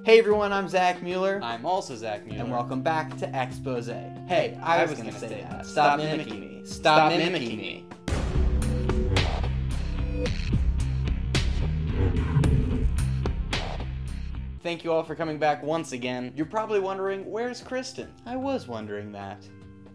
Hey everyone, I'm Zach Mueller. I'm also Zach Mueller. And welcome back to Exposé. Hey, I was gonna say that. Stop mimicking me. Stop mimicking me. Thank you all for coming back once again. You're probably wondering, where's Christen? I was wondering that.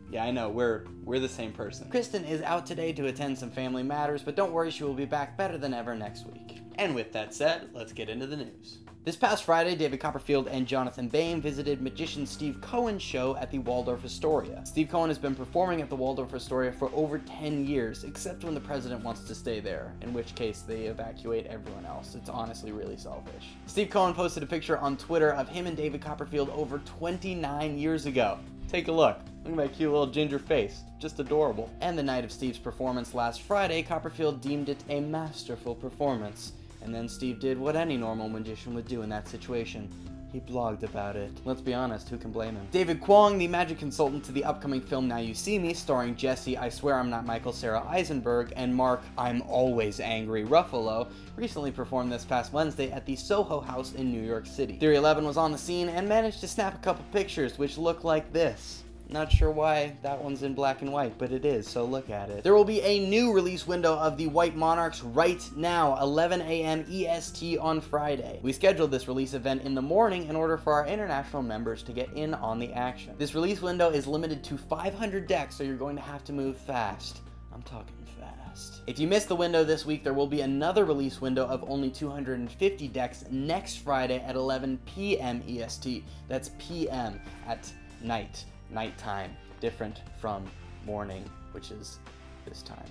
Yeah, I know, we're the same person. Christen is out today to attend some family matters, but don't worry, she will be back better than ever next week. And with that said, let's get into the news. This past Friday, David Copperfield and Jonathan Bain visited magician Steve Cohen's show at the Waldorf Astoria. Steve Cohen has been performing at the Waldorf Astoria for over 10 years, except when the president wants to stay there, in which case they evacuate everyone else. It's honestly really selfish. Steve Cohen posted a picture on Twitter of him and David Copperfield over 29 years ago. Take a look. Look at that cute little ginger face. Just adorable. And the night of Steve's performance last Friday, Copperfield deemed it a masterful performance. And then Steve did what any normal magician would do in that situation. He blogged about it. Let's be honest, who can blame him? David Kwong, the magic consultant to the upcoming film Now You See Me, starring Jesse, I Swear I'm Not Michael, Sarah Eisenberg, and Mark, I'm Always Angry, Ruffalo, recently performed this past Wednesday at the Soho House in New York City. theory11 was on the scene and managed to snap a couple pictures, which look like this. Not sure why that one's in black and white, but it is, so look at it. There will be a new release window of the White Monarchs right now, 11 a.m. EST on Friday. We scheduled this release event in the morning in order for our international members to get in on the action. This release window is limited to 500 decks, so you're going to have to move fast. I'm talking fast. If you missed the window this week, there will be another release window of only 250 decks next Friday at 11 p.m. EST. That's p.m. at night. Nighttime, different from morning, which is this time.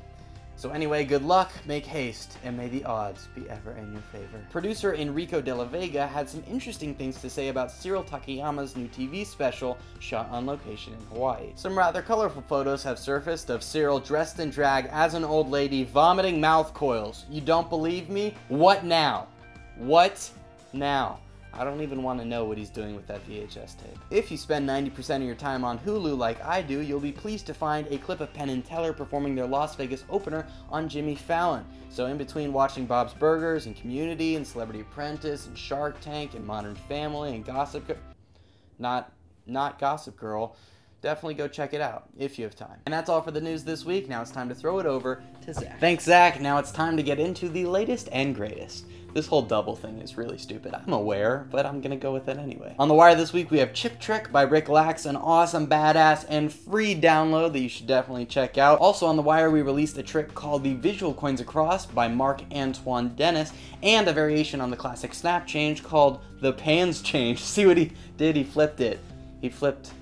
So anyway, good luck, make haste, and may the odds be ever in your favor. Producer Enrico de la Vega had some interesting things to say about Cyril Takayama's new TV special shot on location in Hawaii. Some rather colorful photos have surfaced of Cyril dressed in drag as an old lady vomiting mouth coils. You don't believe me? What now? What now? I don't even want to know what he's doing with that VHS tape. If you spend 90% of your time on Hulu like I do, you'll be pleased to find a clip of Penn and Teller performing their Las Vegas opener on Jimmy Fallon. So in between watching Bob's Burgers and Community and Celebrity Apprentice and Shark Tank and Modern Family and not Gossip Girl, definitely go check it out if you have time. And that's all for the news this week. Now it's time to throw it over to Zach. Thanks, Zach. Now it's time to get into the latest and greatest. This whole double thing is really stupid. I'm aware, but I'm gonna go with it anyway. On the wire this week, we have Chip Trick by Rick Lax, an awesome, badass, and free download that you should definitely check out. Also on the wire, we released a trick called the Visual Coins Across by Mark Antoine Dennis, and a variation on the classic snap change called the Pans Change. See what he did? He flipped it. He flipped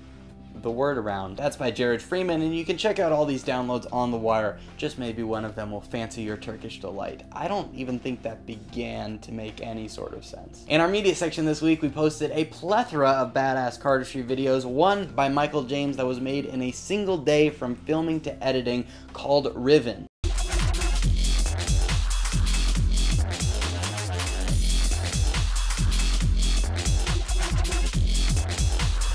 the word around. That's by Jared Freeman, and you can check out all these downloads on the wire. Just maybe one of them will fancy your Turkish delight. I don't even think that began to make any sort of sense. In our media section this week, we posted a plethora of badass cardistry videos, one by Michael James that was made in a single day from filming to editing called Riven.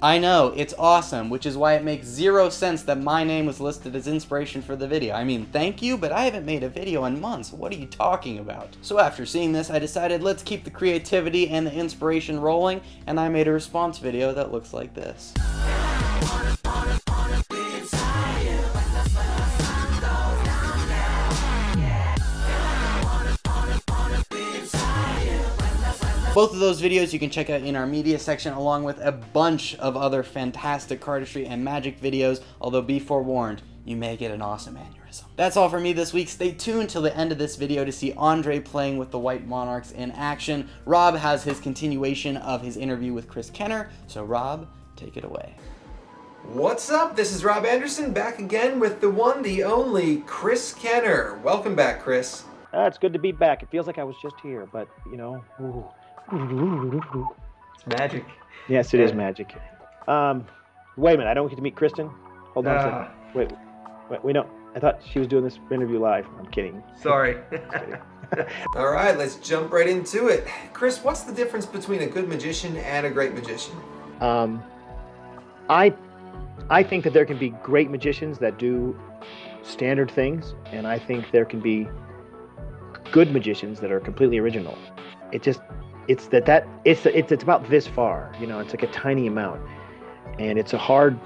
I know, it's awesome, which is why it makes zero sense that my name was listed as inspiration for the video. I mean, thank you, but I haven't made a video in months. What are you talking about? So after seeing this, I decided let's keep the creativity and the inspiration rolling, and I made a response video that looks like this. Both of those videos you can check out in our media section, along with a bunch of other fantastic cardistry and magic videos, although be forewarned, you may get an awesome aneurysm. That's all for me this week. Stay tuned till the end of this video to see Andrei playing with the White Monarchs in action. Rob has his continuation of his interview with Chris Kenner, so Rob, take it away. What's up? This is Rob Anderson, back again with the one, the only, Chris Kenner. Welcome back, Chris. It's good to be back. It feels like I was just here, but, you know, ooh. It's magic. Yes, it is magic. Wait a minute, I don't get to meet Christen? Hold on a second. Wait, no. I thought she was doing this interview live. I'm kidding. Sorry. All right, let's jump right into it. Chris, what's the difference between a good magician and a great magician? I think that there can be great magicians that do standard things, and I think there can be good magicians that are completely original. it's about this far. You know, it's like a tiny amount, and it's a hard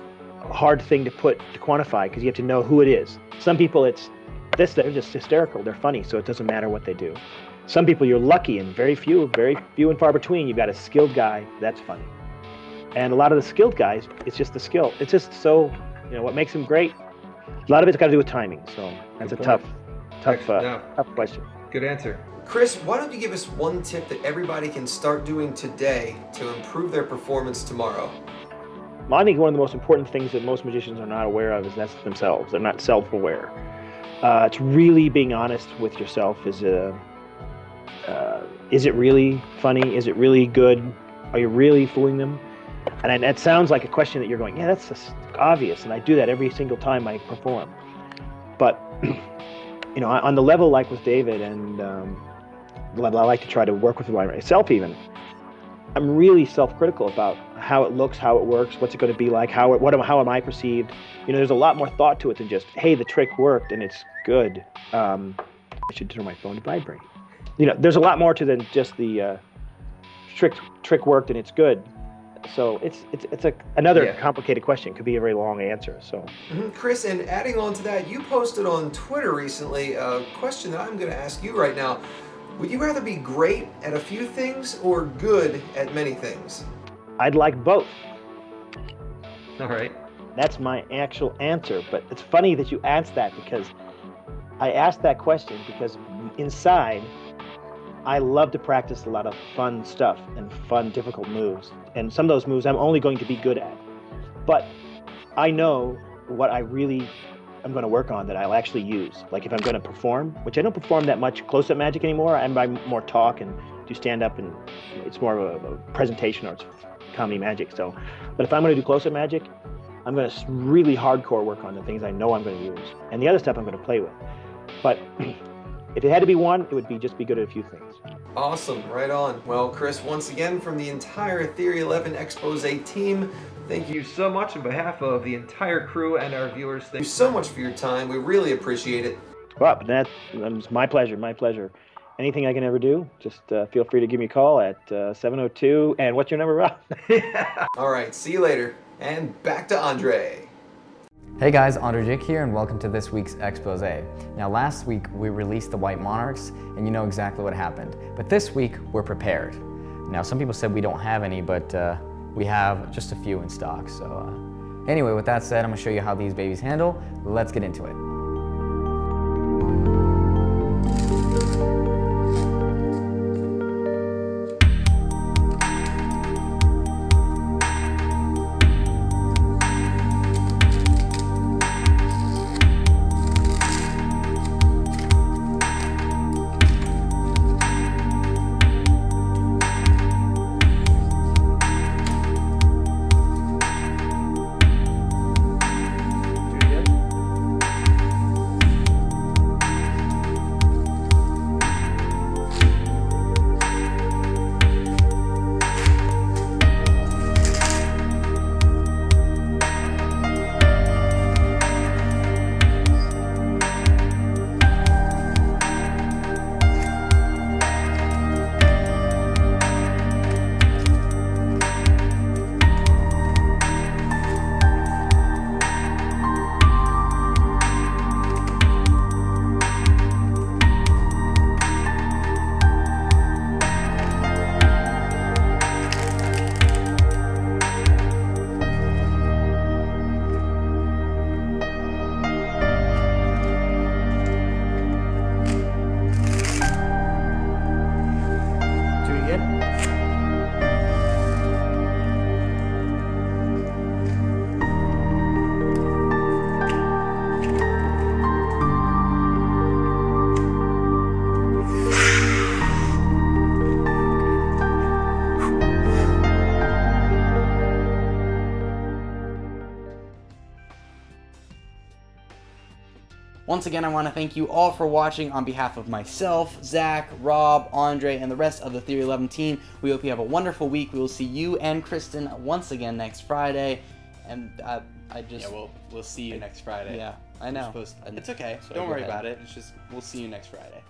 thing to quantify because you have to know who it is. Some people they're just hysterical. They're funny, so it doesn't matter what they do. Some people you're lucky, and very few and far between. You've got a skilled guy that's funny, and a lot of the skilled guys, it's just the skill. It's just so, you know, what makes them great. A lot of it's got to do with timing. So that's a tough question. Good answer. Chris, why don't you give us one tip that everybody can start doing today to improve their performance tomorrow? Well, I think one of the most important things that most magicians are not aware of is that's themselves. They're not self-aware. It's really being honest with yourself. Is it really funny? Is it really good? Are you really fooling them? And that sounds like a question that you're going, yeah, that's just obvious, and I do that every single time I perform. But you know, on the level like with David, and the level I like to try to work with myself even, I'm really self-critical about how it looks, how it works, what's it going to be like, how am I perceived. You know, there's a lot more thought to it than just, hey, the trick worked and it's good. I should turn my phone to vibrate. You know, there's a lot more to than just the trick worked and it's good. So it's another complicated question. It could be a very long answer. So, Chris, and adding on to that, you posted on Twitter recently a question that I'm going to ask you right now. Would you rather be great at a few things or good at many things? I'd like both. All right. That's my actual answer. But it's funny that you asked that, because I asked that question because inside, I love to practice a lot of fun stuff and fun, difficult moves. And some of those moves I'm only going to be good at. But I know what I really am going to work on that I'll actually use. Like if I'm going to perform, which I don't perform that much close-up magic anymore. I more talk and do stand-up, and it's more of a presentation, or it's comedy magic. So, but if I'm going to do close-up magic, I'm going to really hardcore work on the things I know I'm going to use. And the other stuff I'm going to play with. But if it had to be one, it would be just be good at a few things. Awesome, right on. Well, Chris, once again, from the entire Theory11 Exposé team, thank you so much on behalf of the entire crew and our viewers. Thank you so much for your time. We really appreciate it. Well, that's my pleasure, my pleasure. Anything I can ever do, just feel free to give me a call at 702, and what's your number, Rob? All right, see you later. And back to Andrei. Hey guys, Andrei here, and welcome to this week's Exposé. Now last week we released the White Monarchs, and you know exactly what happened. But this week we're prepared. Now some people said we don't have any, but we have just a few in stock. So anyway, with that said, I'm gonna show you how these babies handle. Let's get into it. Once again, I want to thank you all for watching on behalf of myself, Zach, Rob, Andrei, and the rest of the Theory11 team. We hope you have a wonderful week. We will see you and Christen once again next Friday. And we'll see you next Friday. Yeah, I know. It's okay. Don't worry about it. It's just, we'll see you next Friday.